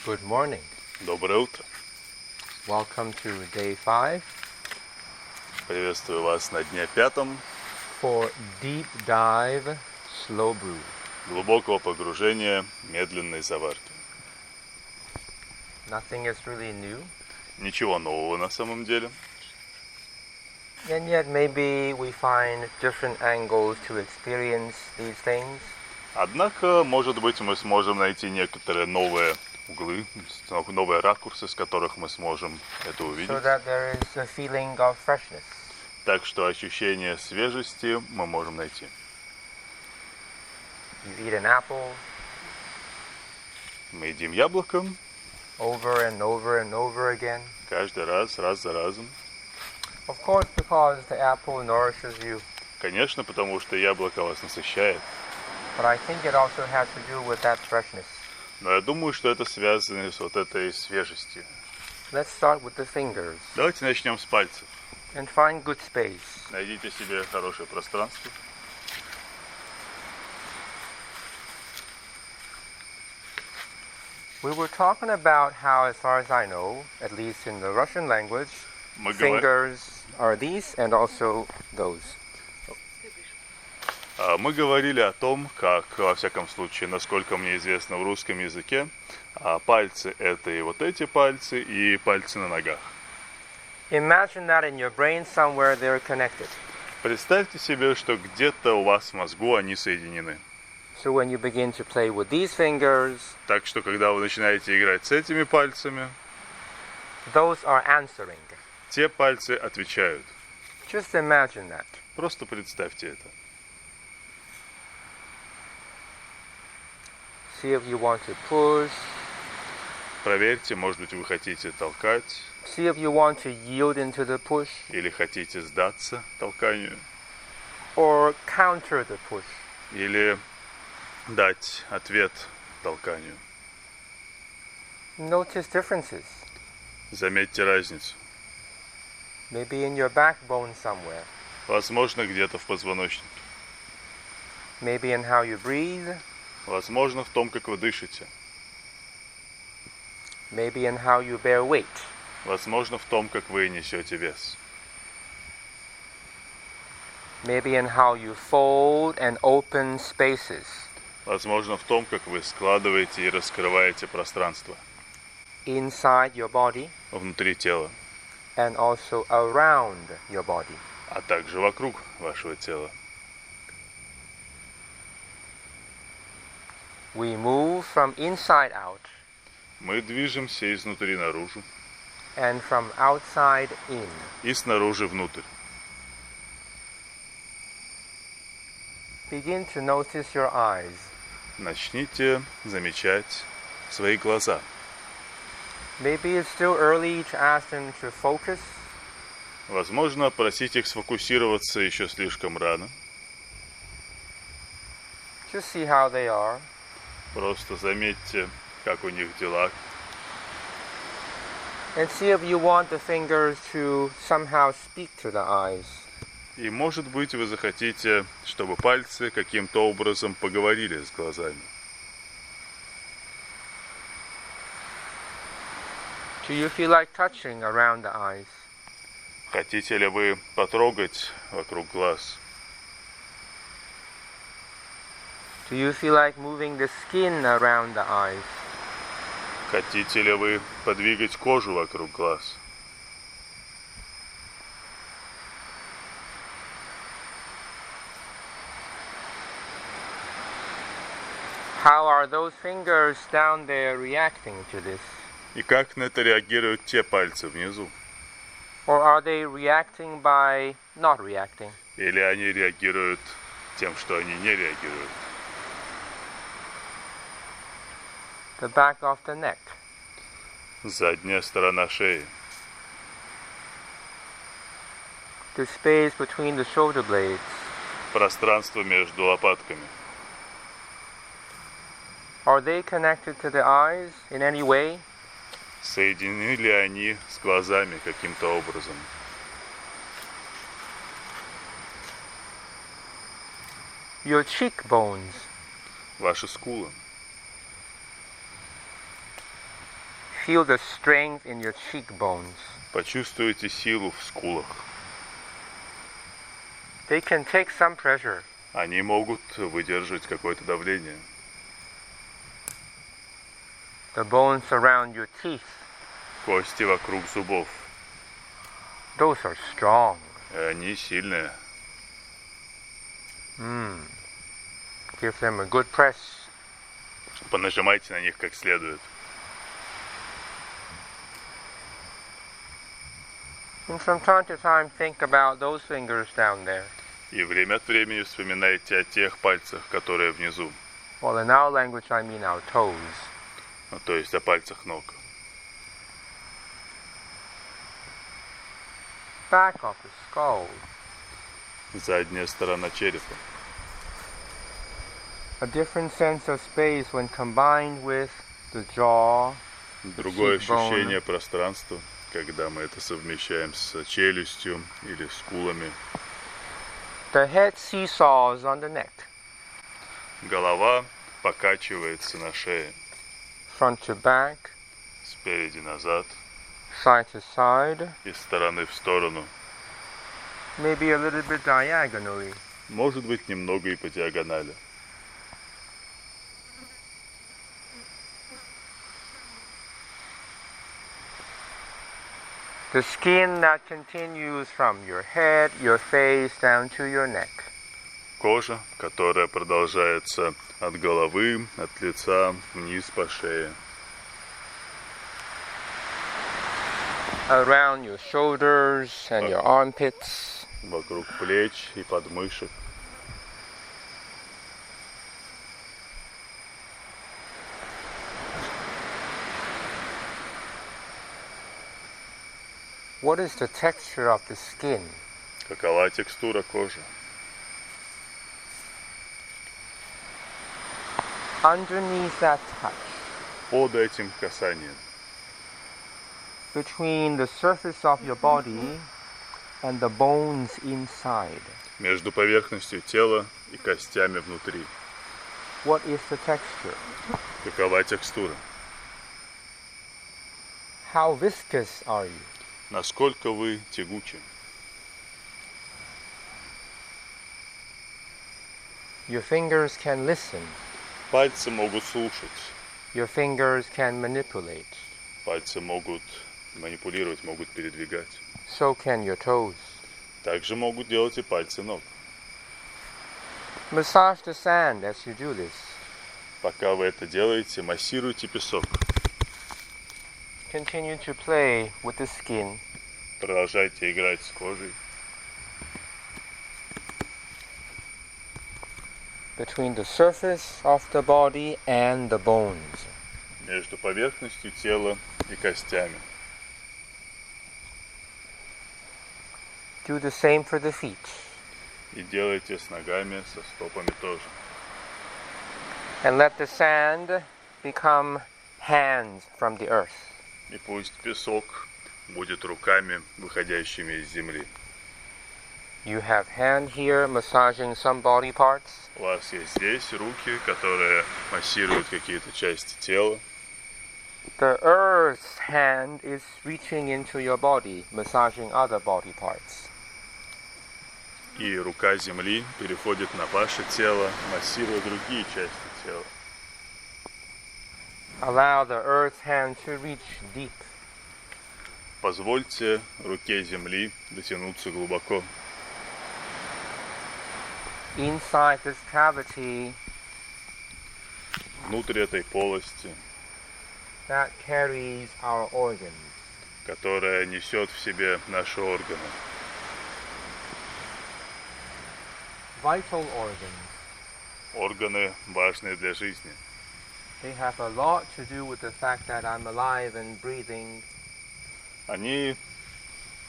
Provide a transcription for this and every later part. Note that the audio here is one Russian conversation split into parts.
Good morning. Доброе утро. Welcome to day 5 Приветствую вас на дне 5 for Deep Dive Slow Brew. глубокого погружения медленной заварки. Nothing is really new. Ничего нового на самом деле. And yet maybe we find different angles to experience these things. Однако, может быть, мы сможем найти некоторые новые углы, новые ракурсы, с которых мы сможем это увидеть. So that there is a feeling of freshness. Так что ощущение свежести мы можем найти. You eat an apple Мы едим яблоко over and over and over again. каждый раз за разом. Of course, because the apple nourishes you. Конечно, потому что яблоко вас насыщает. But I think it also has to do with that freshness. Но я думаю, что это связано с вот этой свежестью. Let's start with the fingers Давайте начнем с пальцев. and find good space. Найдите себе хорошее пространство. We were talking about how, as far as I know, at least in the Russian language, Мы fingers are these and also those. говорили о том, как, во всяком случае, насколько мне известно в русском языке, пальцы — это и вот эти пальцы, и пальцы на ногах. Imagine that in your brain somewhere they're connected. Представьте себе, что где-то у вас в мозгу они соединены. So when you begin to play with these fingers, Так что, когда вы начинаете играть с этими пальцами, those are answering. те пальцы отвечают. Just imagine that. Просто представьте это. See if you want to push. Проверьте, может быть, вы хотите толкать, See if you want to yield into the push или хотите сдаться толканию, or counter the push. или дать ответ толканию. Notice differences. Заметьте разницу. Maybe in your backbone somewhere. Возможно, где-то в позвоночнике. Maybe in how you breathe. Возможно, в том, как вы дышите. Maybe in how you bear weight. Возможно, в том, как вы несете вес. Maybe in how you fold and open spaces. Возможно, в том, как вы складываете и раскрываете пространство Inside your body внутри тела, and also around your body. а также вокруг вашего тела. We move from inside out Мы движемся изнутри наружу and from outside in. и снаружи внутрь. Begin to notice your eyes. Начните замечать свои глаза. Maybe it's still early to ask them to focus. Возможно, просить их сфокусироваться еще слишком рано. Just see how they are. Просто заметьте, как у них дела. And see if you want the fingers to somehow speak to the eyes. И, может быть, вы захотите, чтобы пальцы каким-то образом поговорили с глазами. Do you feel like touching around the eyes? Хотите ли вы потрогать вокруг глаз? Do you feel like moving the skin around the eyes? Хотите ли вы подвигать кожу вокруг глаз? How are those fingers down there reacting to this? И как на это реагируют те пальцы внизу? Or are they reacting by not reacting? Или они реагируют тем, что они не реагируют? The back of the neck. Задняя сторона шеи. The space between the shoulder blades. Пространство между лопатками. Are they connected to the eyes in any way? Соединены ли они с глазами каким-то образом? Your cheekbones. Ваши скулы. Feel the strength in your cheekbones. Почувствуйте силу в скулах. They can take some pressure. Они могут выдержать какое-то давление. The bones around your teeth. Кости вокруг зубов. Those are strong. Они сильные. Give them a good press. Понажимайте на них как следует. And from time to time, think about those fingers down there. И время от времени вспоминайте о тех пальцах, которые внизу. Well, in our language, I mean our toes. То есть о пальцах ног. Back of the skull. Задняя сторона черепа. A different sense of space when combined with the jaw. Другое ощущение пространства, когда мы это совмещаем с челюстью или скулами. The head seesaws on the neck. Голова покачивается на шее. Front to back. Спереди назад. Side to side. Из стороны в сторону. Maybe a little bit diagonally. Может быть, немного и по диагонали. The skin that continues from your head, your face, down to your neck. Кожа, которая продолжается от головы, от лица, вниз по шее. Around your shoulders and your armpits. Вокруг плеч и подмышек. What is the texture of the skin? Какова текстура кожи? Underneath that touch, Под этим касанием. between the surface of your body and the bones inside. Между поверхностью тела и костями внутри. What is the texture? Какова текстура? How viscous are you? Насколько вы тягучи? Your fingers can listen. Пальцы могут слушать. Your fingers can manipulate. Пальцы могут манипулировать, могут передвигать. So can your toes. Также могут делать и пальцы ног. Massage the sand as you do this. Пока вы это делаете, массируйте песок. Continue to play with the skin. Продолжайте играть с кожей. Between the surface of the body and the bones. Между поверхностью тела и костями. Do the same for the feet. И делайте с ногами, со стопами тоже. And let the sand become hands from the earth. И пусть песок будет руками, выходящими из земли. You have hand here massaging some body parts. У вас есть здесь руки, которые массируют какие-то части тела. The earth's hand is reaching into your body, massaging other body parts. И рука земли переходит на ваше тело, массируя другие части тела. Allow the earth's hand to reach deep. Позвольте руке земли дотянуться глубоко. Inside this cavity Внутрь этой полости, that carries our organs. которая несет в себе наши органы. Vital organs. Органы важные для жизни. They have a lot to do with the fact that I'm alive and breathing. Они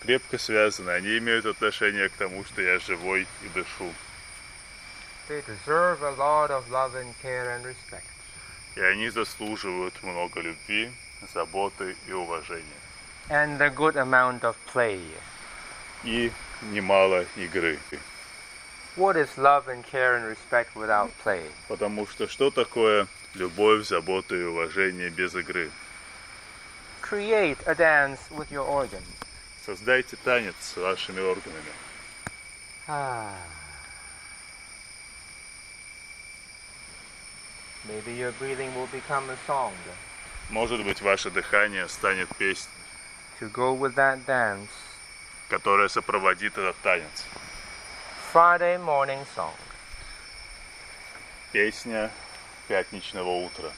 крепко связаны, они имеют отношение к тому, что я живой и дышу. They deserve a lot of love and care and respect. И они заслуживают много любви, заботы и уважения. And a good amount of play. И немало игры. What is love and care and respect without play? Потому что такое любовь, забота и уважение без игры? create a dance with your organs. Создайте танец с вашими органами. Maybe your breathing will become a song. Может быть, ваше дыхание станет песней, To go with that dance. которая сопроводит этот танец. Friday morning song. Песня пятничного утра.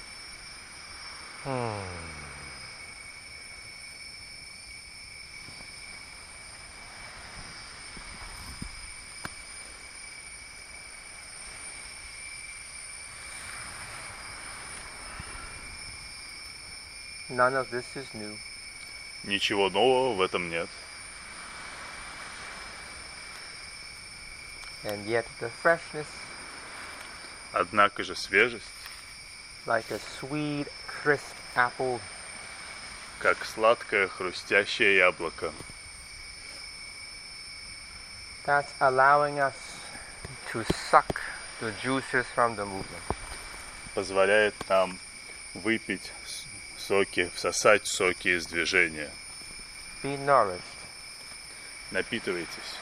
None of this is new. Ничего нового в этом нет. And yet the freshness, Однако же свежесть, like a sweet, crisp apple, как сладкое хрустящее яблоко, that's allowing us to suck the juices from the movement. позволяет нам выпить соки, всосать соки из движения. Be nourished. Напитывайтесь.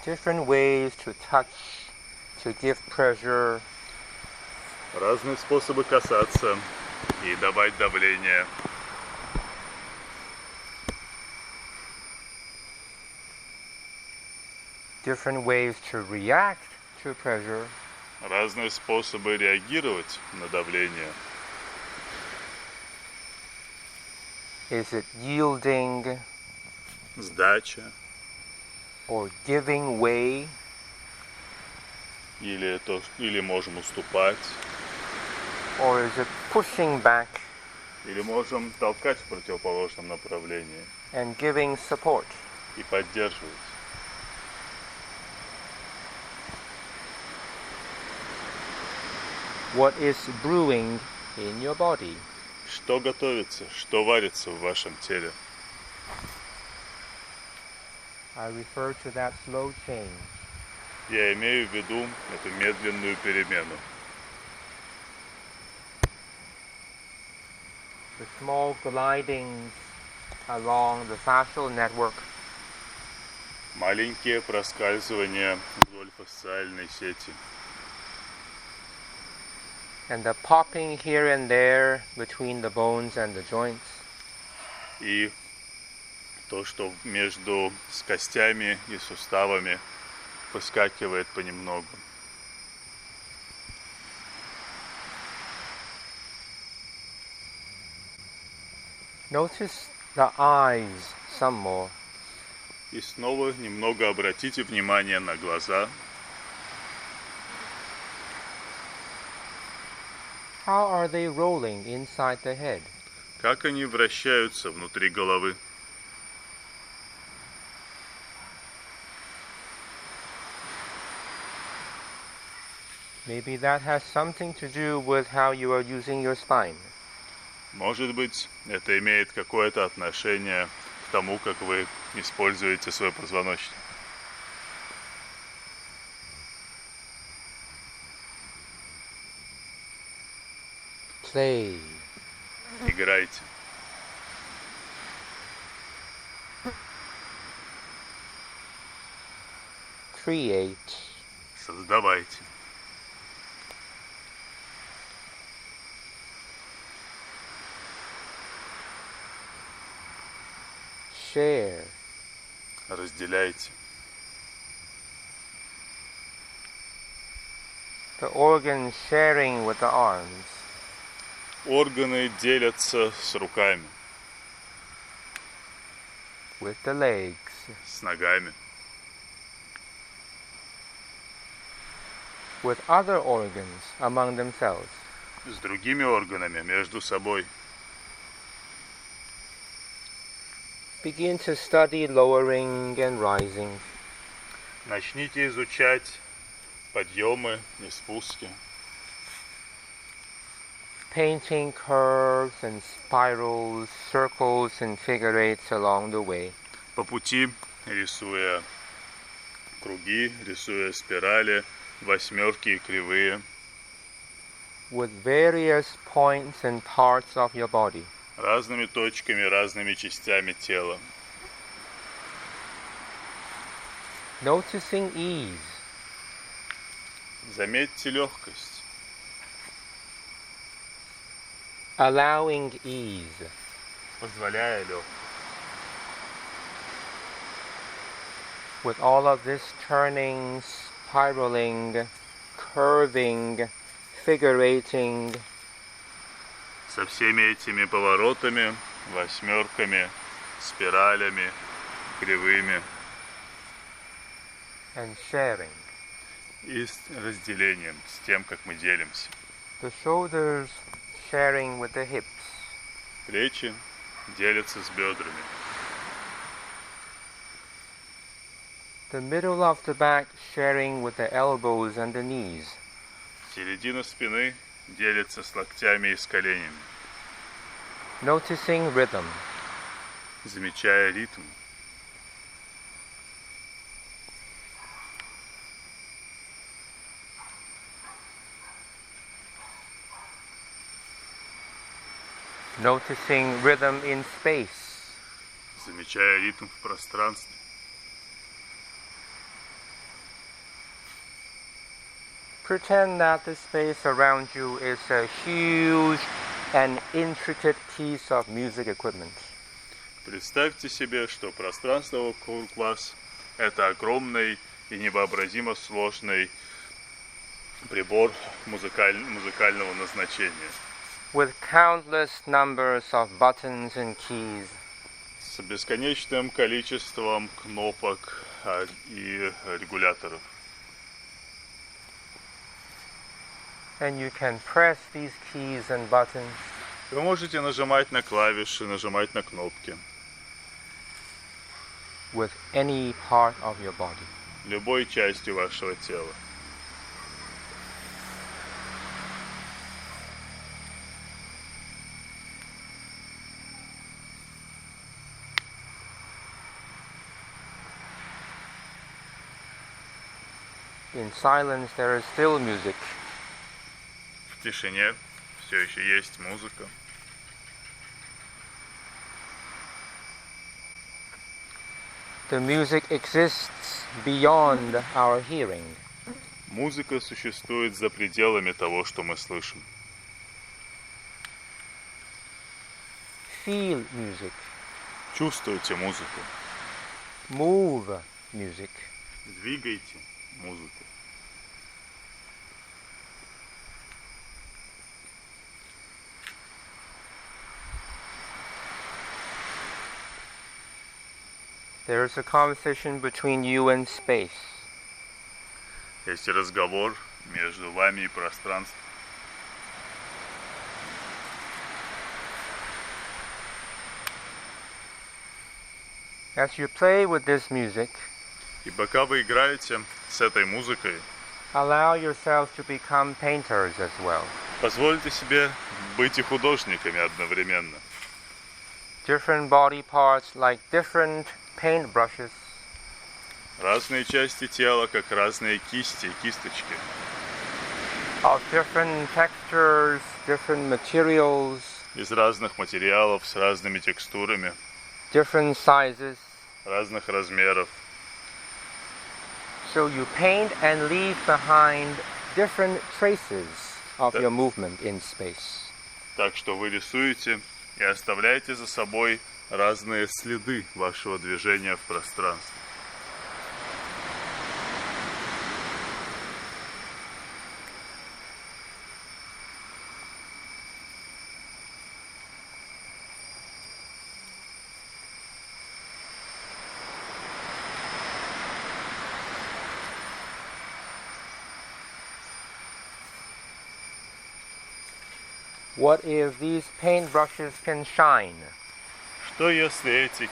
Different ways to touch, to give pleasure, Разные способы касаться и давать давление. different ways to react to pleasure, Разные способы реагировать на давление. is it yielding Сдача or giving way, или можем уступать, or is it pushing back или можем толкать в противоположном направлении and giving support? и поддерживать. What is brewing in your body? Что готовится, что варится в вашем теле? I refer to that slow change. Я имею в виду эту медленную перемену. The small glidings along the fascial network, Маленькие проскальзывания вдоль фасциальной сети. and the popping here and there between the bones and the joints. И то, что между костями и суставами выскакивает понемногу. Notice the eyes some more. И снова немного обратите внимание на глаза. How are they rolling inside the head? Как они вращаются внутри головы. Maybe that has something to do with how you are using your spine. Может быть, это имеет какое-то отношение к тому, как вы используете свой позвоночник. Play. Играйте. Create. Создавайте. Share. Разделяйте. The organs sharing with the arms. Органы делятся с руками, With the legs. с ногами, With other organs among themselves. с другими органами между собой. Begin to study lowering and rising. Начните изучать подъемы и спуски, Painting curves and spirals, circles and figure eights along the way. по пути рисуя круги, рисуя спирали, восьмерки и кривые, with various points and parts of your body. разными точками, разными частями тела. Noticing ease, Заметьте легкость, allowing ease, позволяя легкость. with all of this turning, spiraling, curving, figurating, Со всеми этими поворотами, восьмерками, спиралями, кривыми and sharing. и с разделением, с тем, как мы делимся. The shoulders sharing with the hips, Плечи делятся с бедрами. the middle of the back sharing with the elbows and the knees, Середина спины делится с локтями и с коленями, noticing rhythm, замечая ритм. noticing rhythm in space, Замечая ритм в пространстве. pretend that the space around you is a huge and intricate piece of music equipment. Представьте себе, что пространство вокруг вас – это огромный и невообразимо сложный прибор музыкального назначения With countless numbers of buttons and keys, с бесконечным количеством кнопок и регуляторов. and you can press these keys and buttons Вы можете нажимать на клавиши, нажимать на кнопки with any part of your body. любой частью вашего тела. In silence there is still music, В тишине все еще есть музыка. the music exists beyond our hearing. Музыка существует за пределами того, что мы слышим. Feel music, Чувствуйте музыку, move music, двигайте музыку. there is a conversation between you and space. Есть разговор между вами и пространством. As you play with this music, И пока вы играете с этой музыкой, allow yourself to become painters as well. позвольте себе быть и художниками одновременно. Different body parts like different paint brushes, Разные части тела, как разные кисти и кисточки. of different textures, different materials, Из разных материалов, с разными текстурами, different sizes. разных размеров. So you paint and leave behind different traces of your movement in space. Так что вы рисуете и оставляете за собой разные следы вашего движения в пространстве. What if these paintbrushes can shine? Что если эти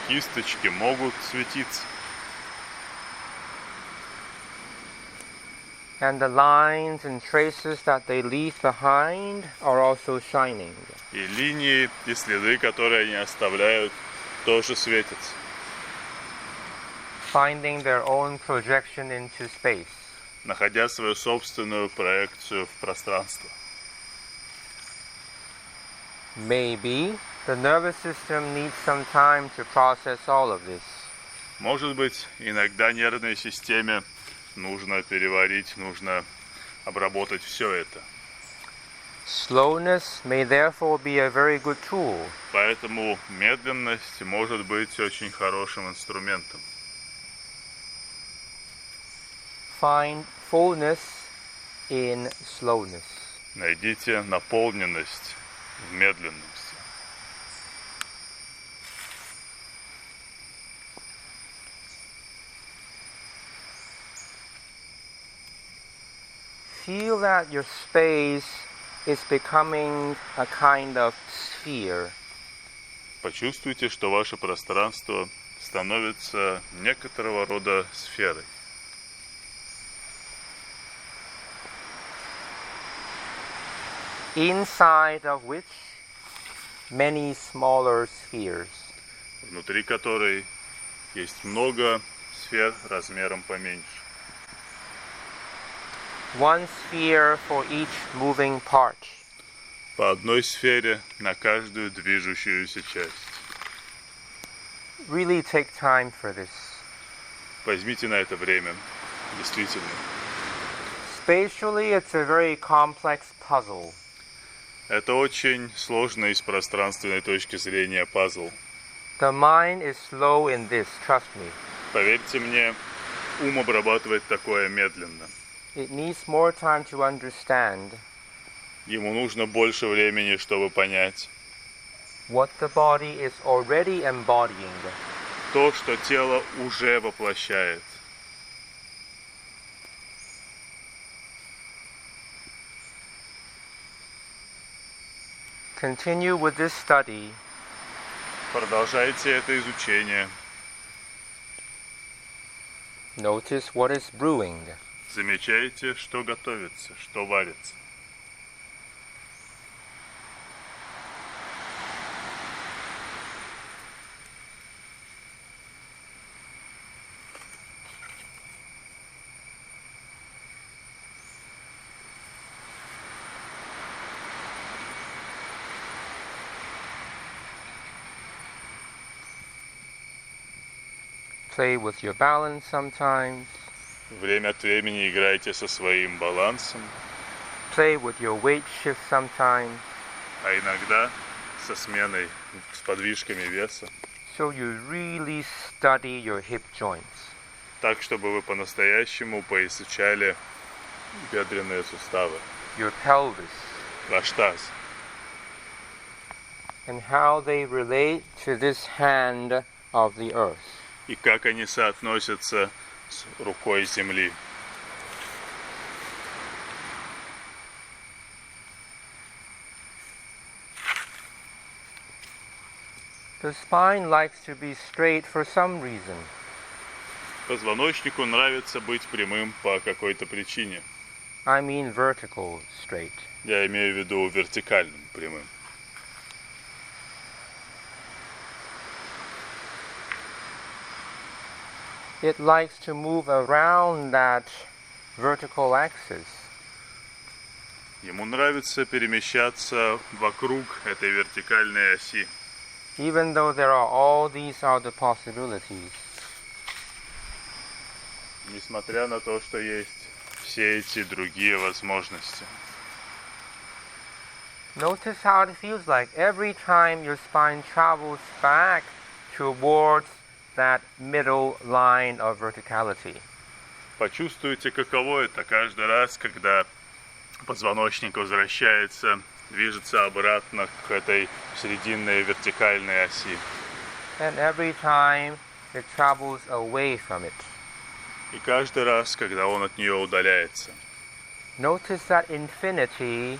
кисточки могут светиться? And the lines and traces that they leave behind are also shining. И линии, и следы, которые они оставляют, тоже светятся. Finding their own projection into space. находя свою собственную проекцию в пространство. Maybe the nervous system needs some time to process all of this. Может быть, иногда нервной системе нужно переварить, нужно обработать все это. Slowness may therefore be a very good tool. Поэтому медленность может быть очень хорошим инструментом. Find fullness in slowness. Найдите наполненность в медленности. Feel that your space is becoming a kind of sphere. Почувствуйте, что ваше пространство становится некоторого рода сферой. Inside of which many smaller spheres. Внутри которой есть много сфер размером поменьше. One sphere for each moving part. По одной сфере на каждую движущуюся часть. Really take time for this. Возьмите на это время, действительно. Spatially, it's a very complex puzzle. Это очень сложный с пространственной точки зрения пазл. The mind is slow in this, trust me. Поверьте мне, ум обрабатывает такое медленно. It needs more time to understand Ему нужно больше времени, чтобы понять what the body is already embodying. то, что тело уже воплощает. Continue with this study. Продолжайте это изучение. Notice what is brewing. Замечайте, что готовится, что варится. Play with your balance sometimes. Время от времени играйте со своим балансом, Play with your weight shift sometimes. а иногда со сменой, с подвижками веса, So you really study your hip joints. так, чтобы вы по-настоящему поизучали бедренные суставы, Your pelvis. ваш таз, And how they relate to this hand of the earth. и как они соотносятся с рукой земли. The spine likes to be straight for some reason. Позвоночнику нравится быть прямым по какой-то причине. I mean vertical straight. Я имею в виду вертикальным прямым. It likes to move around that vertical axis. Ему нравится перемещаться вокруг этой вертикальной оси, Even though there are all these other possibilities. несмотря на то, что есть все эти другие возможности. Notice how it feels like every time your spine travels back towards that middle line of verticality. Почувствуйте, каково это каждый раз, когда позвоночник возвращается, движется обратно к этой срединной вертикальной оси. And every time it travels away from it. И каждый раз, когда он от нее удаляется. Notice that affinity.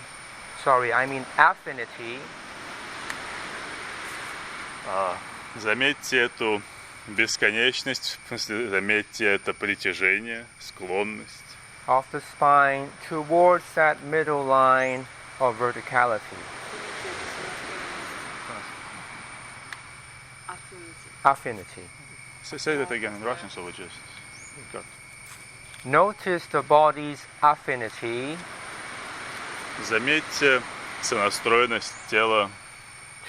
Заметьте эту бесконечность, в смысле, заметьте это притяжение, склонность Of the spine towards that middle line of verticality. Affinity. Say that again in Russian, so we just got. Notice the body's affinity Заметьте сонастроенность тела,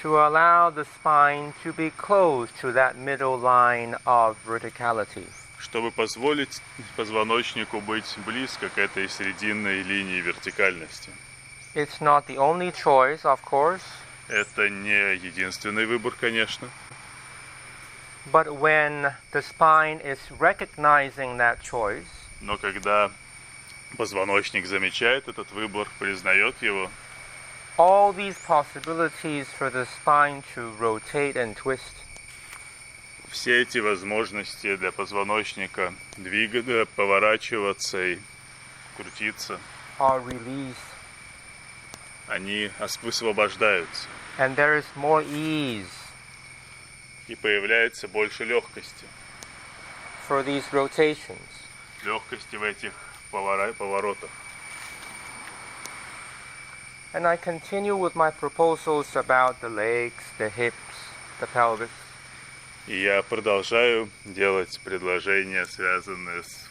to allow the spine to be close to that middle line of verticality. чтобы позволить позвоночнику быть близко к этой срединной линии вертикальности. It's not the only choice, of course, Это не единственный выбор, конечно, but when the spine is recognizing that choice, но когда позвоночник замечает этот выбор, признает его, all these possibilities for the spine to rotate and twist все эти возможности для позвоночника двигаться, поворачиваться и крутиться, are released, они высвобождаются, and there is more ease и появляется больше легкости. for these rotations. Легкости в этих поворотах. And I continue with my proposals about the legs, the hips, the pelvis. И я продолжаю делать предложения, связанные с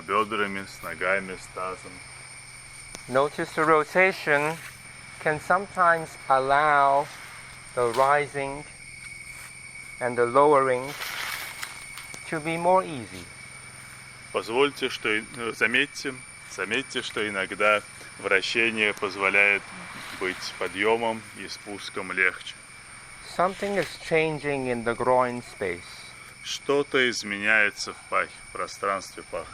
бедрами, с ногами, с тазом. Notice the rotation can sometimes allow the rising and the lowering to be more easy. Позвольте, заметьте, что иногда вращение позволяет быть подъемом и спуском легче. Something is changing in the groin space. Что-то изменяется в пахе, в пространстве паха.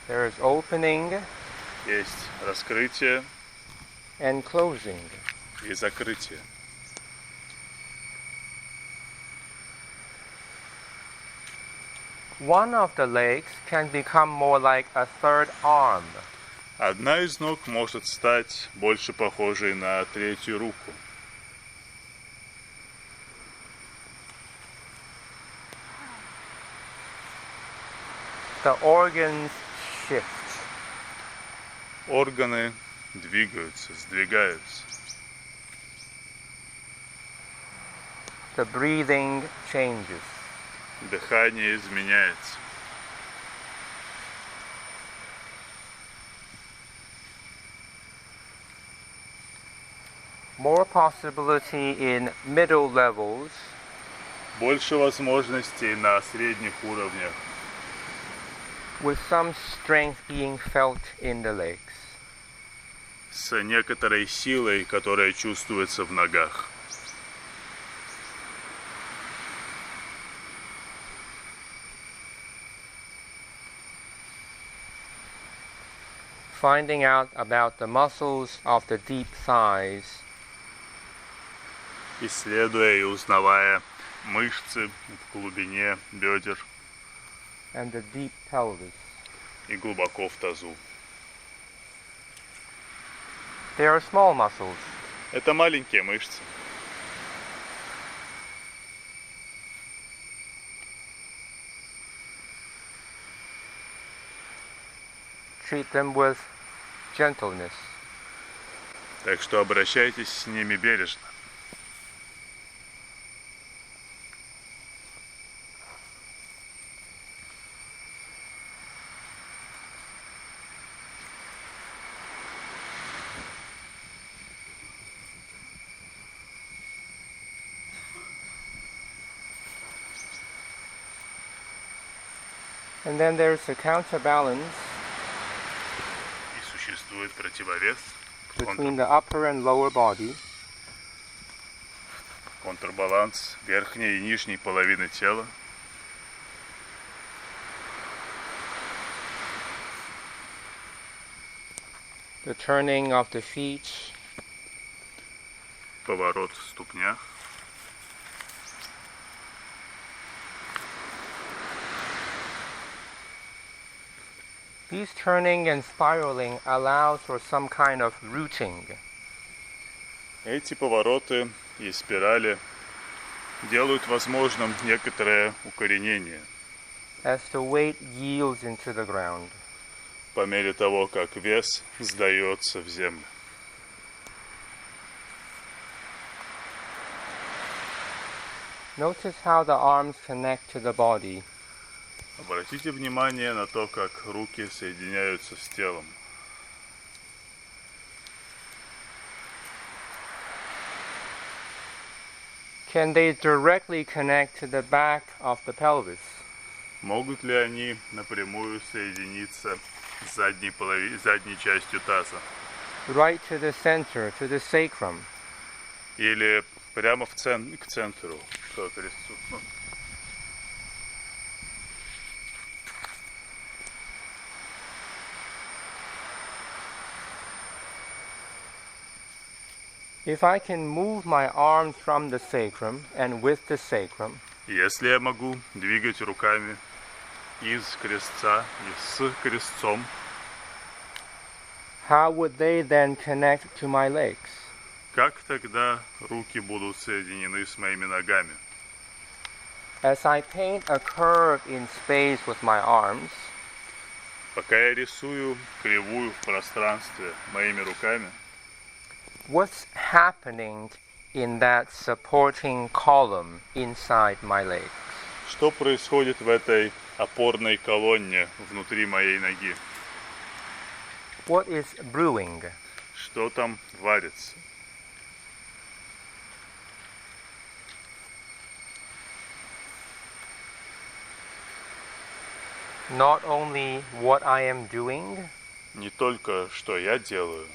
There is opening Есть раскрытие and closing. и закрытие. One of the legs can become more like a third arm. Одна из ног может стать больше похожей на третью руку. The organs shift. Органы двигаются, сдвигаются. The breathing changes. Дыхание изменяется. More possibility in middle levels Больше возможностей на средних уровнях, with some strength being felt in the legs. с некоторой силой, которая чувствуется в ногах. Finding out about the muscles of the deep thighs Исследуя и узнавая мышцы в глубине бедер and the deep pelvis. и глубоко в тазу. They are small muscles. Это маленькие мышцы. Treat them with gentleness. Так что обращайтесь с ними бережно. And then there's a counterbalance И существует противовес, between the upper and lower body. контрбаланс верхней и нижней половины тела. The turning of the feet, Поворот в ступнях. these turning and spiraling allows for some kind of rooting. Эти повороты и спирали делают возможным некоторое укоренение As the weight yields into the ground. по мере того, как вес сдается в землю. Notice how the arms connect to the body. Обратите внимание на то, как руки соединяются с телом. Can they directly connect to the back of the pelvis? Могут ли они напрямую соединиться с задней частью таза? Right to the center, to the sacrum? Или прямо к центру, к крестцу? If I can move my arms from the sacrum and with the sacrum, Если я могу двигать руками из крестца и с крестцом, how would they then connect to my legs? как тогда руки будут соединены с моими ногами? As I paint a curve in space with my arms, Пока я рисую кривую в пространстве моими руками, what's happening in that supporting column inside my legs? что происходит в этой опорной колонне внутри моей ноги? What is brewing? Что там варится? Not only what I am doing, Не только что я делаю,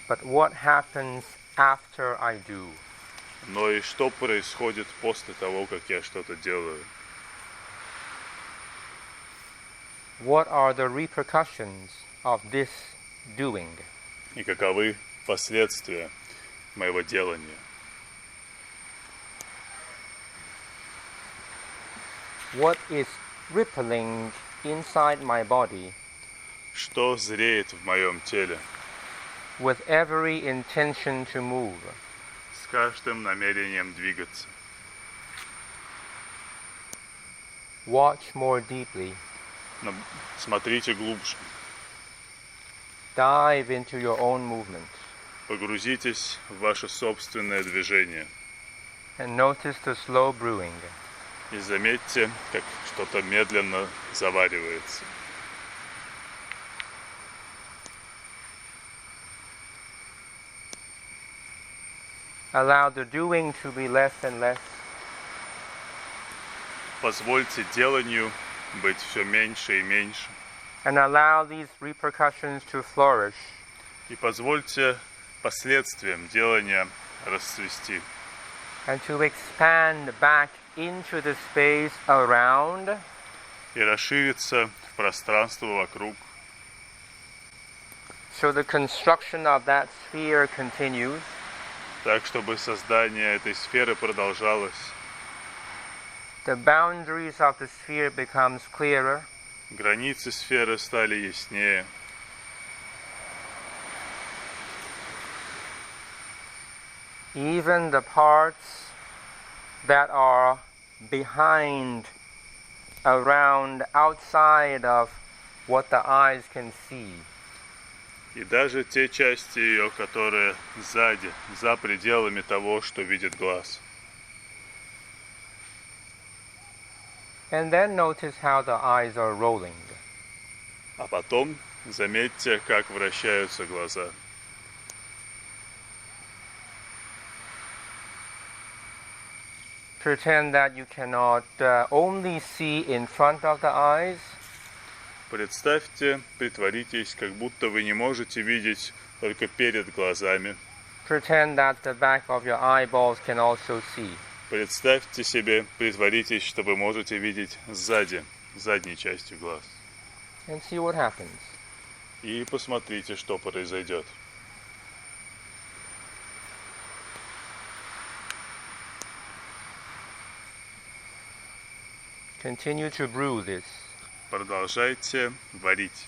but what happens after I do. но и что происходит после того, как я что-то делаю. What are the repercussions of this doing? И каковы последствия моего делания. What is rippling inside my body Что зреет в моем теле with every intention to move? с каждым намерением двигаться. Watch more deeply. Смотрите глубже. Dive into your own movement Погрузитесь в ваше собственное движение. and notice the slow brewing. И заметьте, как что-то медленно заваривается. Allow the doing to be less and less. Позвольте деланию быть все меньше и меньше. And allow these repercussions to flourish. И позвольте последствиям делания расцвести. And to expand back into the space around. И расшириться в пространство вокруг. So the construction of that sphere continues. Так, чтобы создание этой сферы продолжалось. The boundaries of the sphere becomes clearer. Границы сферы стали яснее. Even the parts that are behind, around, outside of what the eyes can see. И даже те части ее, которые сзади, за пределами того, что видит глаз. And then notice how the eyes are rolling. А потом заметьте, как вращаются глаза. Pretend that you cannot only see in front of the eyes, Представьте, притворитесь, как будто вы не можете видеть только перед глазами. pretend that the back of your eyeballs can also see. Представьте себе, притворитесь, что вы можете видеть сзади, задней частью глаз. And see what happens. И посмотрите, что произойдет. Continue to brew this. Продолжайте варить.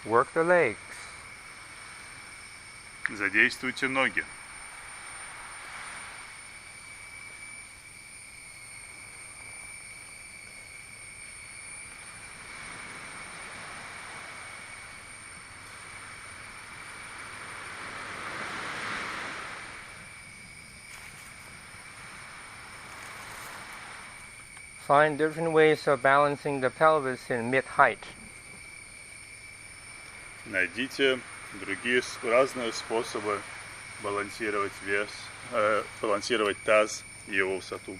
Work the legs. Задействуйте ноги. Find different ways of balancing the pelvis in mid-height. Найдите другие разные способы балансировать балансировать таз и его высоту.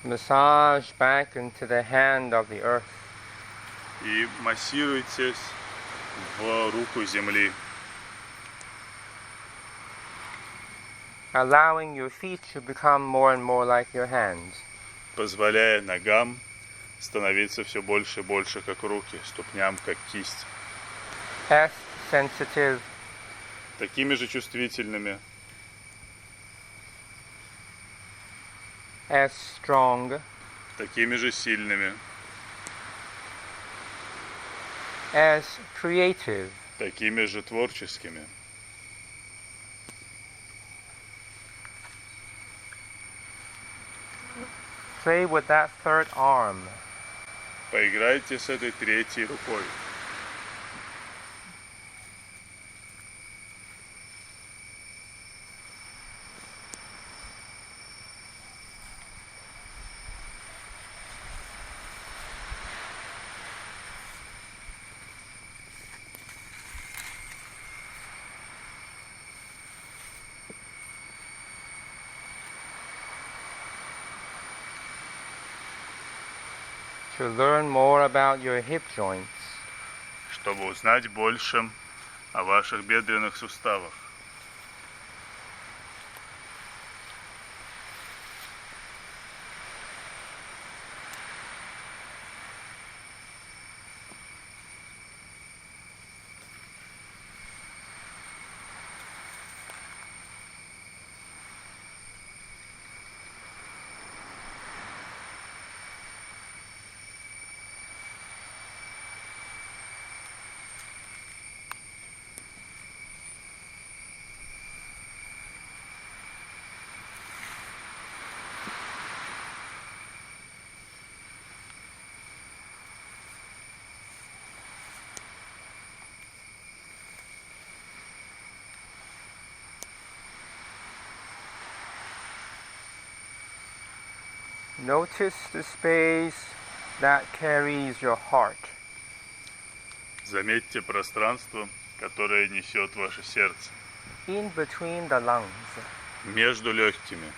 Massage back into the hand of the earth. И массируйтесь в руку земли, allowing your feet to become more and more like your hands. позволяя ногам становиться все больше и больше как руки, ступням как кисть. As sensitive, Такими же чувствительными, as strong, такими же сильными, as creative. такими же творческими. Play with that third arm. Поиграйте с этой третьей рукой. To learn more about your hip joints. Чтобы узнать больше о ваших бедренных суставах. Notice the space that carries your heart. Заметьте пространство, которое несет ваше сердце. In between the lungs. Между легкими.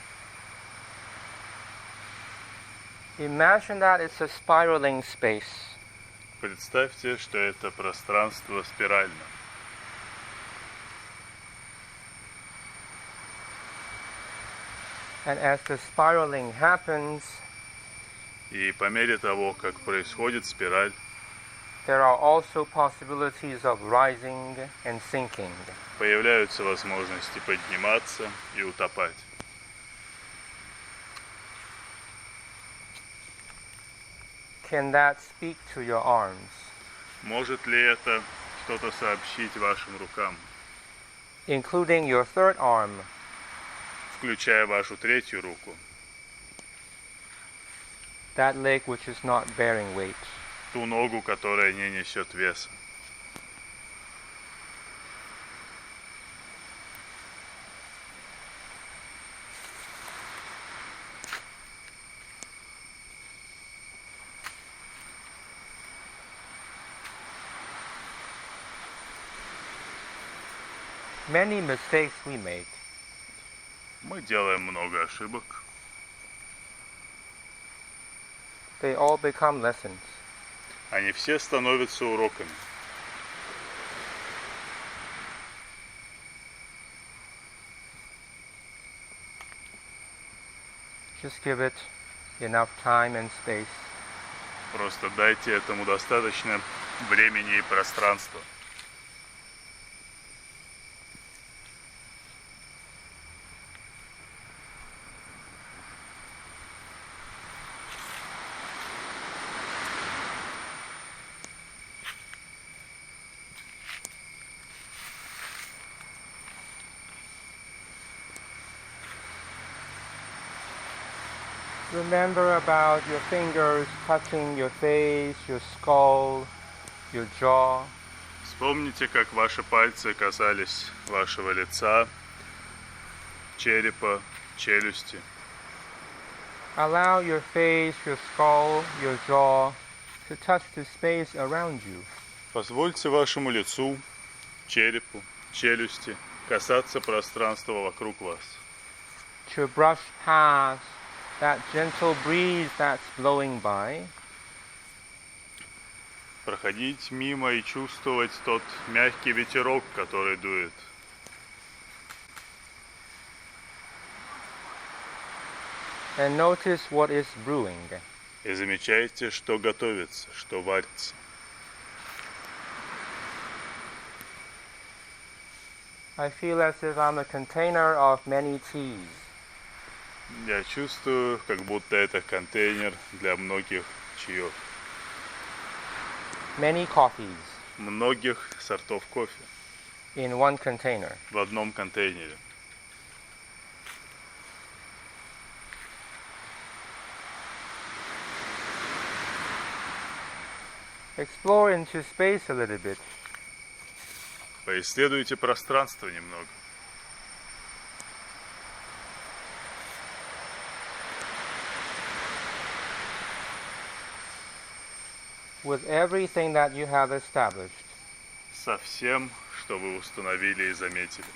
Imagine that it's a spiraling space. Представьте, что это пространство спирально. And as the spiraling happens, И по мере того, как происходит спираль, there are also possibilities of rising and sinking. появляются возможности подниматься и утопать. Can that speak to your arms? Может ли это что-то сообщить вашим рукам, Including your third arm, включая вашу третью руку, that leg which is not bearing weight. ту ногу, которая не несет веса? Many mistakes we make. Мы делаем много ошибок. They all become lessons. Они все становятся уроками. Just give it enough time and space. Просто дайте этому достаточно времени и пространства. Remember about your fingers touching your face, your skull, your jaw. Вспомните, как ваши пальцы касались вашего лица, черепа, челюсти. Allow your face, your skull, your jaw to touch the space around you. Позвольте вашему лицу, черепу, челюсти касаться пространства вокруг вас. To brush past that gentle breeze that's blowing by. Проходить мимо и чувствовать тот мягкий ветерок, который дует. And notice what is brewing. И замечайте, что готовится, что варится. I feel as if I'm a container of many teas. Я чувствую, как будто это контейнер для многих чаев. Many coffees Многих сортов кофе in one container. в одном контейнере. Explore into space a little bit. Поисследуйте пространство немного. With everything that you have established. Со всем, что вы установили и заметили.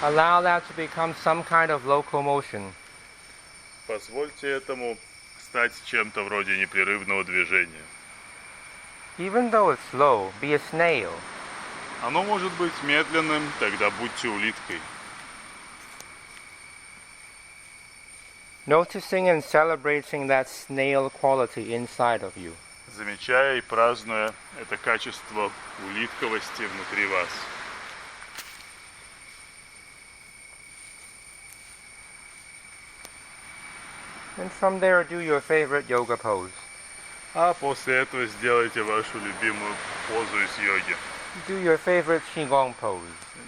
Allow that to become some kind of locomotion. Позвольте этому стать чем-то вроде непрерывного движения. Even though it's slow, be a snail. Оно может быть медленным, тогда будьте улиткой. Noticing and celebrating that snail quality inside of you. Замечая и празднуя это качество улитковости внутри вас. And from there, do your favorite yoga pose. А после этого сделайте вашу любимую позу из йоги. Do your favorite qigong pose.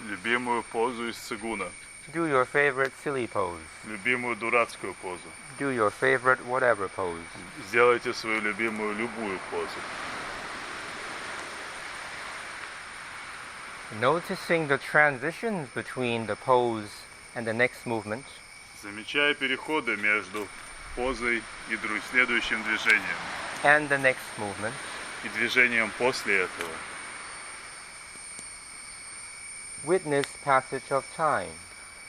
Любимую позу из цигуна. Do your favorite silly pose. Любимую дурацкую позу. Do your favorite whatever pose. Сделайте свою любимую любую позу. Noticing the transitions between the pose and the next movement. Замечая переходы между позой и следующим движением. And the next movement. И движением после этого. Witness passage of time.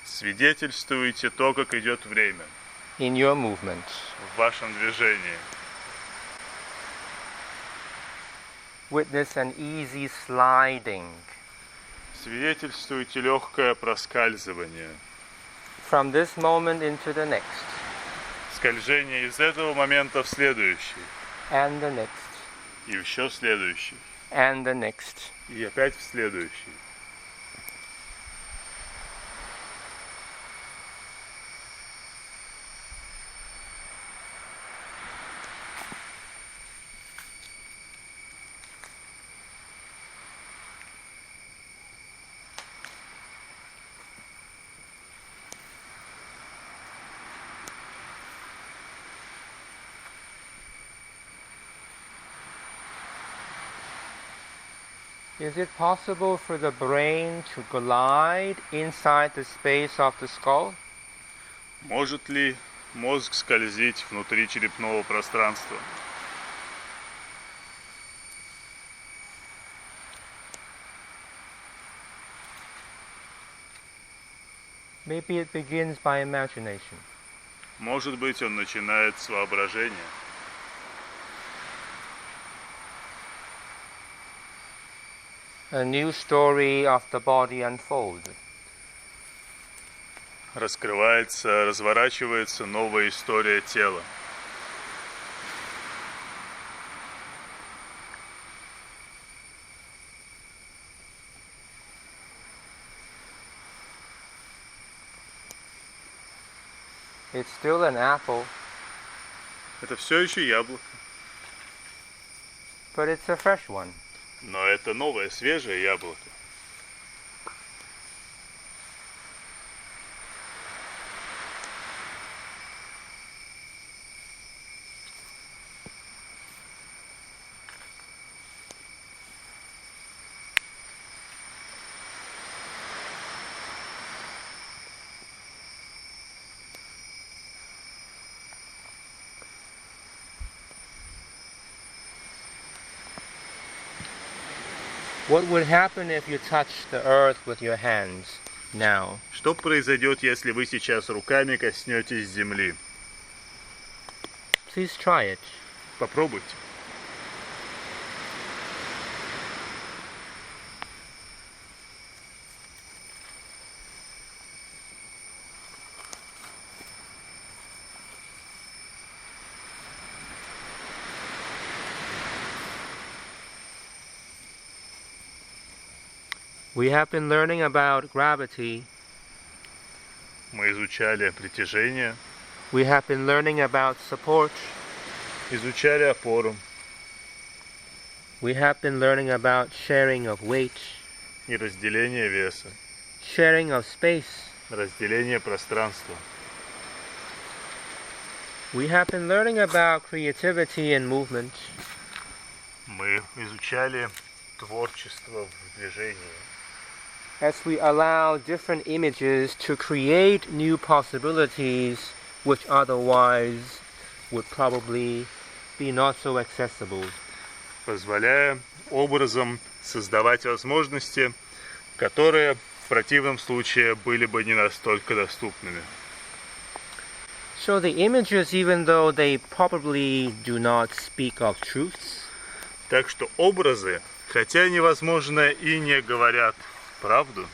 Свидетельствуйте то, как идет время. In your movement. В вашем движении. Witness an easy sliding. Свидетельствуйте легкое проскальзывание. From this moment into the next. Скольжение из этого момента в следующий. And the next. И еще в следующий. And the next. И опять в следующий. Is it possible for the brain to glide inside the space of the skull? Может ли мозг скользить внутри черепного пространства? Maybe it begins by imagination. Может быть, он начинает с воображения. A new story of the body unfolds. Раскрывается, разворачивается новая история тела. It's still an apple, Это все еще яблоко, but it's a fresh one. но это новое, свежее яблоко. What would happen if you touched the earth with your hands now? Что произойдет, если вы сейчас руками коснетесь земли? Please try it. Попробуйте. We have been learning about gravity. Мы изучали притяжение, We have been learning about support. изучали опору We have been learning about sharing of weight, и разделение веса, sharing of space. разделение пространства. We have been learning about creativity and movement. Мы изучали творчество в движении. As we allow different images to create new possibilities which otherwise would probably be not so accessible. Позволяя образом создавать возможности, которые в противном случае были бы не настолько доступными. So the images, even though they probably do not speak of truths, Так что образы, хотя невозможно и не говорят правду,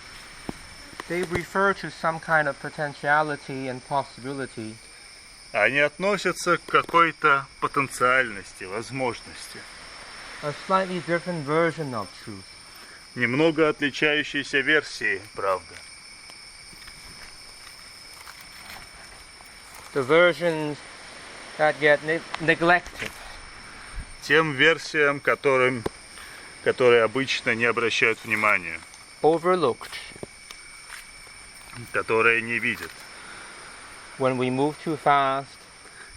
they refer to some kind of potentiality and possibility. они относятся к какой-то потенциальности, возможности, A slightly different version of truth. немного отличающейся версии правды. The versions that get neglected. Тем версиям, которые обычно не обращают внимания, Overlooked которые не видят. when we move too fast,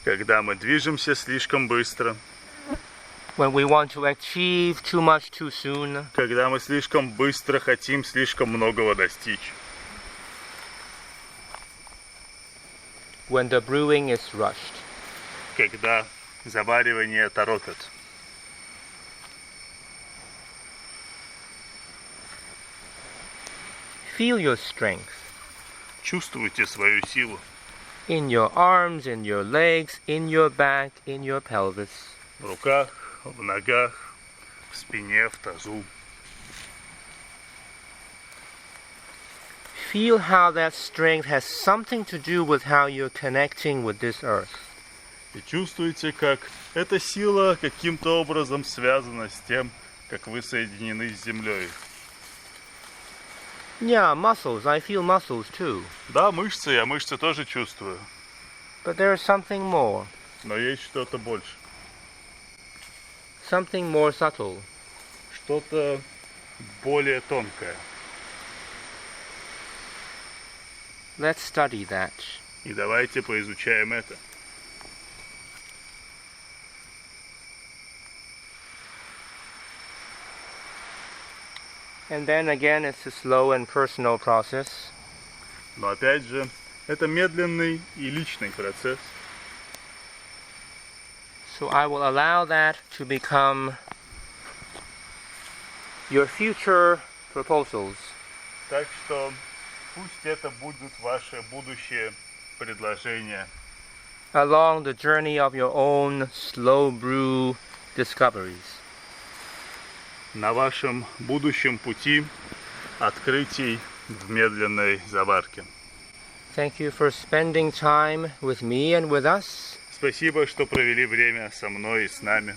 Когда мы движемся слишком быстро, when we want to achieve too much too soon, когда мы слишком быстро хотим слишком многого достичь, when the brewing is rushed. когда заваривание торопят. Feel your strength Чувствуйте свою силу in your arms, in your legs, in your back, in your pelvis. в руках, в ногах, в спине, в тазу. Feel how that strength has something to do with how you're connecting with this earth. И чувствуйте, как эта сила каким-то образом связана с тем, как вы соединены с землей. Yeah, muscles. I feel muscles too. Да, мышцы, я мышцы тоже чувствую, But there is something more. но есть что-то больше. Something more subtle. Что-то более тонкое. Let's study that. И давайте поизучаем это. And then again, it's a slow and personal process. Но опять же, это медленный и личный процесс. So I will allow that to become your future proposals. Так что пусть это будут ваши будущие предложения Along the journey of your own slow brew discoveries. на вашем будущем пути открытий в медленной заварке. Thank you for spending time with me and with us. Спасибо, что провели время со мной и с нами.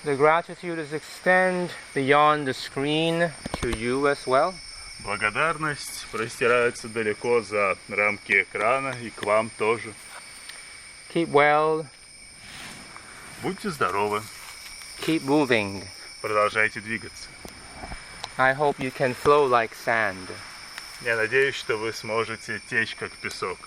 The gratitude is extend beyond the screen to you as well. Благодарность простирается далеко за рамки экрана и к вам тоже. Keep well, Будьте здоровы, keep moving. продолжайте двигаться. I hope you can flow like sand. Я надеюсь, что вы сможете течь как песок.